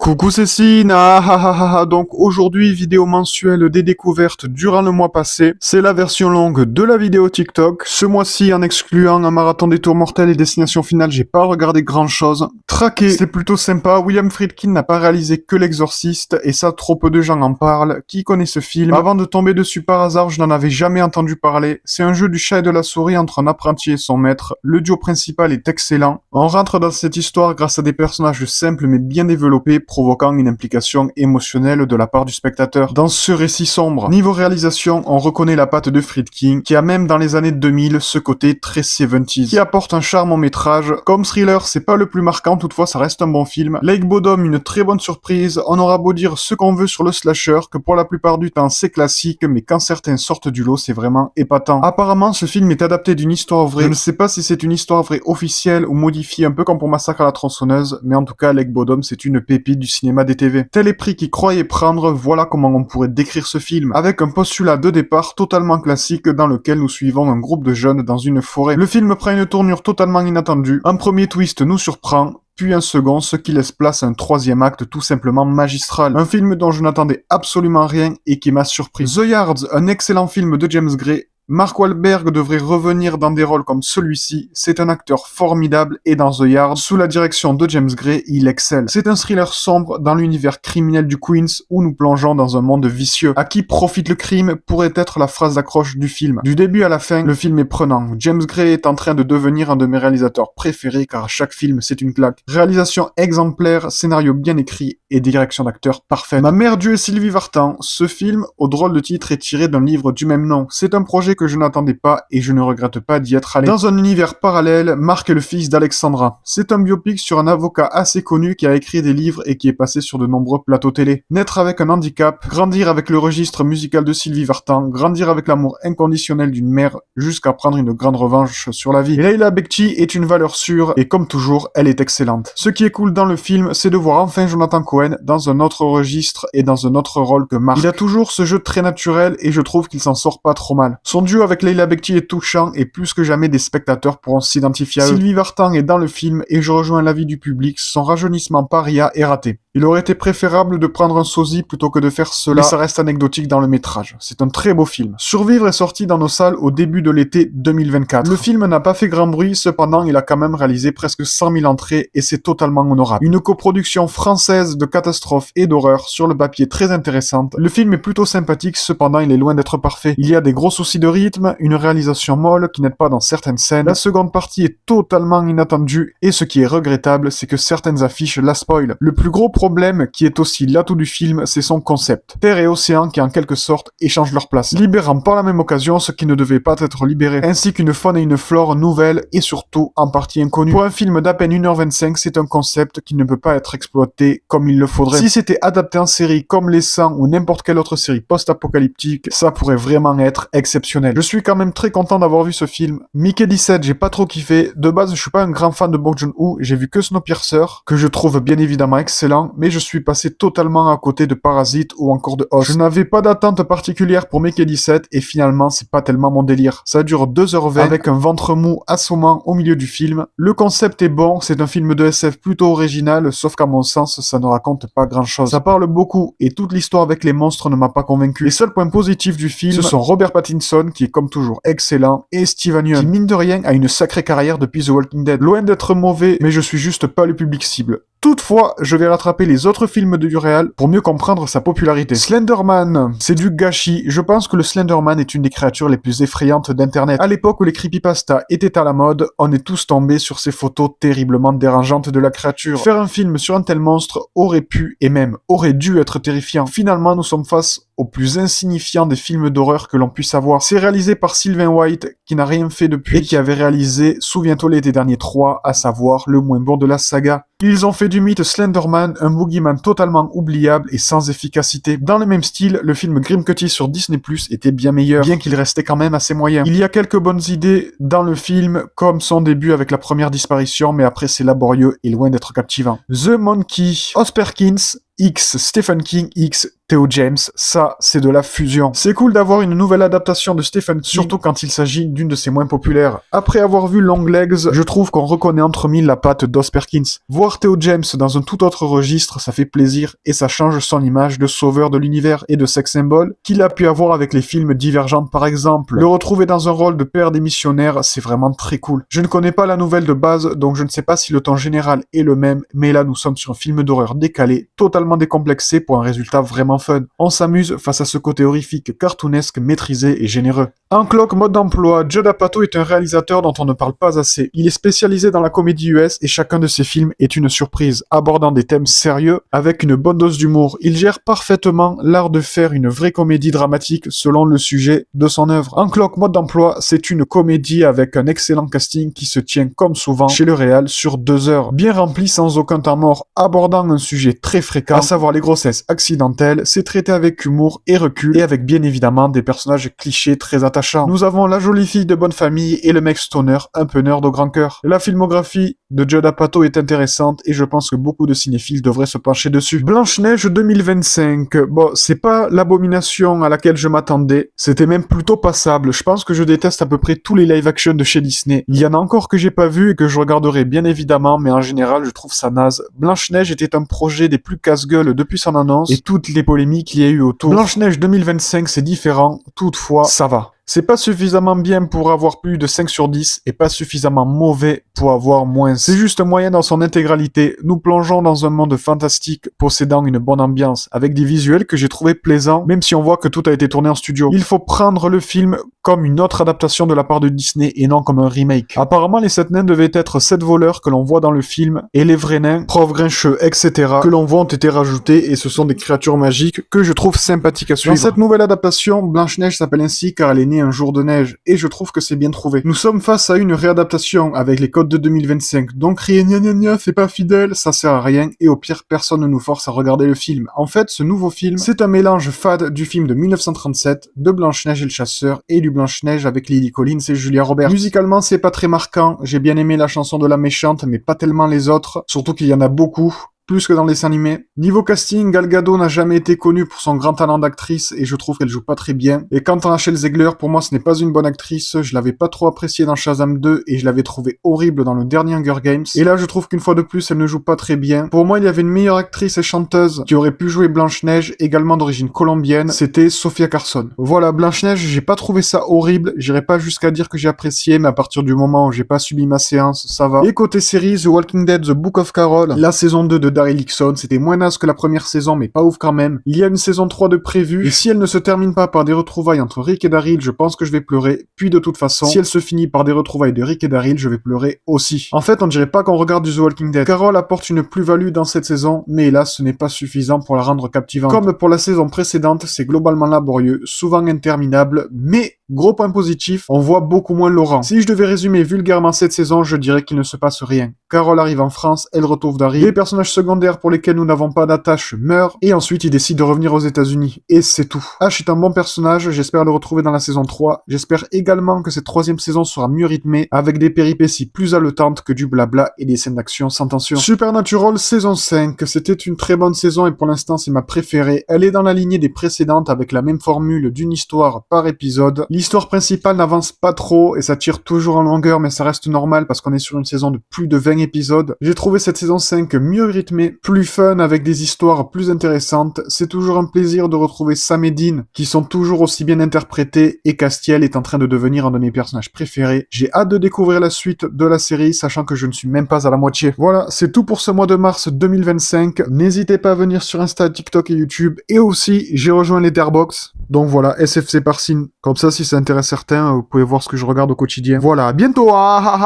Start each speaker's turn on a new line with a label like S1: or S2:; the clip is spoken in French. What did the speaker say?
S1: Coucou Cécine, donc aujourd'hui vidéo mensuelle des découvertes durant le mois passé, c'est la version longue de la vidéo TikTok, ce mois-ci en excluant un marathon des tours mortels et destination finale, j'ai pas regardé grand chose, traqué, c'est plutôt sympa, William Friedkin n'a pas réalisé que l'Exorciste, et ça trop peu de gens en parlent, qui connaît ce film, avant de tomber dessus par hasard je n'en avais jamais entendu parler, c'est un jeu du chat et de la souris entre un apprenti et son maître, le duo principal est excellent, on rentre dans cette histoire grâce à des personnages simples mais bien développés, provoquant une implication émotionnelle de la part du spectateur. Dans ce récit sombre, niveau réalisation, on reconnaît la patte de Friedkin, qui a même dans les années 2000 ce côté très 70s, qui apporte un charme au métrage. Comme thriller, c'est pas le plus marquant, toutefois ça reste un bon film. Lake Bodom, une très bonne surprise, on aura beau dire ce qu'on veut sur le slasher, que pour la plupart du temps c'est classique, mais quand certains sortent du lot, c'est vraiment épatant. Apparemment, ce film est adapté d'une histoire vraie. Je ne sais pas si c'est une histoire vraie officielle ou modifiée, un peu comme pour Massacre à la tronçonneuse, mais en tout cas, Lake Bodom, c'est une pépite du cinéma des TV. Tel est prix qu'il croyait prendre, voilà comment on pourrait décrire ce film, avec un postulat de départ totalement classique dans lequel nous suivons un groupe de jeunes dans une forêt. Le film prend une tournure totalement inattendue, un premier twist nous surprend, puis un second, ce qui laisse place à un troisième acte tout simplement magistral. Un film dont je n'attendais absolument rien et qui m'a surpris. The Yards, un excellent film de James Gray. Mark Wahlberg devrait revenir dans des rôles comme celui-ci, c'est un acteur formidable et dans The Yard, sous la direction de James Gray, il excelle. C'est un thriller sombre dans l'univers criminel du Queens où nous plongeons dans un monde vicieux. À qui profite le crime pourrait être la phrase d'accroche du film. Du début à la fin, le film est prenant. James Gray est en train de devenir un de mes réalisateurs préférés car à chaque film c'est une claque. Réalisation exemplaire, scénario bien écrit et direction d'acteur parfaite. Ma mère Dieu et Sylvie Vartan, ce film, au drôle de titre, est tiré d'un livre du même nom. C'est un projet que je n'attendais pas et je ne regrette pas d'y être allé. Dans un univers parallèle, Mark est le fils d'Alexandra. C'est un biopic sur un avocat assez connu qui a écrit des livres et qui est passé sur de nombreux plateaux télé. Naître avec un handicap, grandir avec le registre musical de Sylvie Vartan, grandir avec l'amour inconditionnel d'une mère jusqu'à prendre une grande revanche sur la vie. Et Leila Bekti est une valeur sûre et comme toujours, elle est excellente. Ce qui est cool dans le film, c'est de voir enfin Jonathan Cohen dans un autre registre et dans un autre rôle que Mark. Il a toujours ce jeu très naturel et je trouve qu'il s'en sort pas trop mal. Son duo avec Leila Bekti est touchant et plus que jamais des spectateurs pourront s'identifier à eux. Sylvie Vartan est dans le film et je rejoins l'avis du public, son rajeunissement paria est raté. Il aurait été préférable de prendre un sosie plutôt que de faire cela, mais ça reste anecdotique dans le métrage. C'est un très beau film. Survivre est sorti dans nos salles au début de l'été 2024. Le film n'a pas fait grand bruit, cependant il a quand même réalisé presque 100 000 entrées et c'est totalement honorable. Une coproduction française de catastrophe et d'horreur, sur le papier très intéressante. Le film est plutôt sympathique, cependant il est loin d'être parfait. Il y a des gros soucis de rythme, une réalisation molle qui n'aide pas dans certaines scènes. La seconde partie est totalement inattendue et ce qui est regrettable, c'est que certaines affiches la spoilent. Le plus gros problème, qui est aussi l'atout du film, c'est son concept. Terre et océan qui en quelque sorte échangent leur place, libérant par la même occasion ce qui ne devait pas être libéré, ainsi qu'une faune et une flore nouvelles et surtout en partie inconnues. Pour un film d'à peine 1h25, c'est un concept qui ne peut pas être exploité comme il le faudrait. Si c'était adapté en série comme Les 100 ou n'importe quelle autre série post-apocalyptique, ça pourrait vraiment être exceptionnel. Je suis quand même très content d'avoir vu ce film. Mickey 17, j'ai pas trop kiffé. De base, je suis pas un grand fan de Bong Joon-ho, j'ai vu que Snowpiercer, que je trouve bien évidemment excellent, mais je suis passé totalement à côté de Parasite ou encore de Host. Je n'avais pas d'attente particulière pour Mickey 17 et finalement c'est pas tellement mon délire. Ça dure 2h20 avec un ventre mou assommant au milieu du film. Le concept est bon, c'est un film de SF plutôt original, sauf qu'à mon sens ça ne raconte pas grand chose. Ça parle beaucoup et toute l'histoire avec les monstres ne m'a pas convaincu. Les seuls points positifs du film, ce sont Robert Pattinson qui est comme toujours excellent et Steven Yeun qui mine de rien a une sacrée carrière depuis The Walking Dead. Loin d'être mauvais, mais je suis juste pas le public cible. Toutefois, je vais rattraper les autres films de Duréal pour mieux comprendre sa popularité. Slenderman, c'est du gâchis. Je pense que le Slenderman est une des créatures les plus effrayantes d'internet. À l'époque où les creepypastas étaient à la mode, on est tous tombés sur ces photos terriblement dérangeantes de la créature. Faire un film sur un tel monstre aurait pu et même aurait dû être terrifiant. Finalement, nous sommes face au plus insignifiant des films d'horreur que l'on puisse avoir. C'est réalisé par Sylvain White, qui n'a rien fait depuis, et qui avait réalisé Souviens-toi l'été dernier 3, à savoir le moins bon de la saga. Ils ont fait du mythe Slenderman un boogeyman totalement oubliable et sans efficacité. Dans le même style, le film Grim Cutty sur Disney+ était bien meilleur, bien qu'il restait quand même assez moyen. Il y a quelques bonnes idées dans le film, comme son début avec la première disparition, mais après c'est laborieux et loin d'être captivant. The Monkey, Oz Perkins X Stephen King X Theo James, ça c'est de la fusion. C'est cool d'avoir une nouvelle adaptation de Stephen King, surtout quand il s'agit d'une de ses moins populaires. Après avoir vu Longlegs, je trouve qu'on reconnaît entre mille la patte d'Oz Perkins. Voir Theo James dans un tout autre registre, ça fait plaisir et ça change son image de sauveur de l'univers et de sex symbole qu'il a pu avoir avec les films Divergentes par exemple. Le retrouver dans un rôle de père démissionnaire, c'est vraiment très cool. Je ne connais pas la nouvelle de base, donc je ne sais pas si le ton général est le même, mais là nous sommes sur un film d'horreur décalé, totalement décomplexé pour un résultat vraiment fun. On s'amuse face à ce côté horrifique, cartoonesque, maîtrisé et généreux. En cloque mode d'emploi, Judd Apatow est un réalisateur dont on ne parle pas assez. Il est spécialisé dans la comédie US et chacun de ses films est une surprise, abordant des thèmes sérieux avec une bonne dose d'humour. Il gère parfaitement l'art de faire une vraie comédie dramatique selon le sujet de son œuvre. En cloque mode d'emploi, c'est une comédie avec un excellent casting qui se tient comme souvent chez le réal sur 2 heures. Bien rempli sans aucun temps mort, abordant un sujet très fréquent, à savoir les grossesses accidentelles, c'est traité avec humour et recul et avec bien évidemment des personnages clichés très attachants. Nous avons la jolie fille de bonne famille et le mec stoner un peu nerd au grand cœur. La filmographie de Judd Apatow est intéressante et je pense que beaucoup de cinéphiles devraient se pencher dessus. Blanche-Neige 2025, bon, c'est pas l'abomination à laquelle je m'attendais, c'était même plutôt passable. Je pense que je déteste à peu près tous les live-action de chez Disney. Il y en a encore que j'ai pas vu et que je regarderai bien évidemment, mais en général je trouve ça naze. Blanche-Neige était un projet des plus casse-gueule depuis son annonce et toutes les polémiques qu'il y a eu autour. Blanche-Neige 2025 c'est différent, toutefois ça va. C'est pas suffisamment bien pour avoir plus de 5 sur 10 et pas suffisamment mauvais pour avoir moins. C'est juste moyen dans son intégralité. Nous plongeons dans un monde fantastique possédant une bonne ambiance, avec des visuels que j'ai trouvé plaisants, même si on voit que tout a été tourné en studio. Il faut prendre le film comme une autre adaptation de la part de Disney et non comme un remake. Apparemment, les 7 nains devaient être 7 voleurs que l'on voit dans le film, et les vrais nains, prof grincheux, etc., que l'on voit ont été rajoutés et ce sont des créatures magiques que je trouve sympathiques à suivre. Dans cette nouvelle adaptation, Blanche-Neige s'appelle ainsi car elle est née un jour de neige, et je trouve que c'est bien trouvé. Nous sommes face à une réadaptation avec les codes de 2025, donc crier gna gna gna, c'est pas fidèle, ça sert à rien, et au pire, personne ne nous force à regarder le film. En fait, ce nouveau film, c'est un mélange fade du film de 1937, de Blanche-Neige et le chasseur, et du Blanche-Neige avec Lily Collins et Julia Roberts. Musicalement, c'est pas très marquant, j'ai bien aimé la chanson de la méchante, mais pas tellement les autres, surtout qu'il y en a beaucoup. Plus que dans les dessins animés. Niveau casting, Gal Gadot n'a jamais été connue pour son grand talent d'actrice et je trouve qu'elle joue pas très bien. Et quant à Rachel Zegler, pour moi ce n'est pas une bonne actrice, je l'avais pas trop appréciée dans Shazam 2 et je l'avais trouvée horrible dans le dernier Hunger Games. Et là je trouve qu'une fois de plus elle ne joue pas très bien. Pour moi il y avait une meilleure actrice et chanteuse qui aurait pu jouer Blanche-Neige, également d'origine colombienne, c'était Sofia Carson. Voilà, Blanche-Neige, j'ai pas trouvé ça horrible, j'irai pas jusqu'à dire que j'ai apprécié, mais à partir du moment où j'ai pas subi ma séance, ça va. Et côté série, The Walking Dead, The Book of Carol, la saison 2 de Daryl Dixon, c'était moins naze que la première saison, mais pas ouf quand même. Il y a une saison 3 de prévue, et si elle ne se termine pas par des retrouvailles entre Rick et Daryl, je pense que je vais pleurer. Puis de toute façon, si elle se finit par des retrouvailles de Rick et Daryl, je vais pleurer aussi. En fait, on dirait pas qu'on regarde du The Walking Dead. Carol apporte une plus-value dans cette saison, mais hélas, ce n'est pas suffisant pour la rendre captivante. Comme pour la saison précédente, c'est globalement laborieux, souvent interminable, mais gros point positif, on voit beaucoup moins Laurent. Si je devais résumer vulgairement cette saison, je dirais qu'il ne se passe rien. Carol arrive en France, elle retrouve Daryl, les personnages secondaires pour lesquels nous n'avons pas d'attache meurent, et ensuite il décide de revenir aux États-Unis. Et c'est tout. Ash est un bon personnage, j'espère le retrouver dans la saison 3. J'espère également que cette 3e saison sera mieux rythmée, avec des péripéties plus haletantes que du blabla et des scènes d'action sans tension. Supernatural saison 5, c'était une très bonne saison et pour l'instant c'est ma préférée. Elle est dans la lignée des précédentes avec la même formule d'une histoire par épisode. L'histoire principale n'avance pas trop et ça tire toujours en longueur, mais ça reste normal parce qu'on est sur une saison de plus de 20 épisodes. J'ai trouvé cette saison 5 mieux rythmée, plus fun avec des histoires plus intéressantes. C'est toujours un plaisir de retrouver Sam et Dean qui sont toujours aussi bien interprétés et Castiel est en train de devenir un de mes personnages préférés. J'ai hâte de découvrir la suite de la série, sachant que je ne suis même pas à la moitié. Voilà, c'est tout pour ce mois de mars 2025. N'hésitez pas à venir sur Insta, TikTok et YouTube. Et aussi, j'ai rejoint Letterboxd. Donc voilà, SFC par Signe. Comme ça, si ça intéresse certains, vous pouvez voir ce que je regarde au quotidien. Voilà, à bientôt. Ah, ah, ah.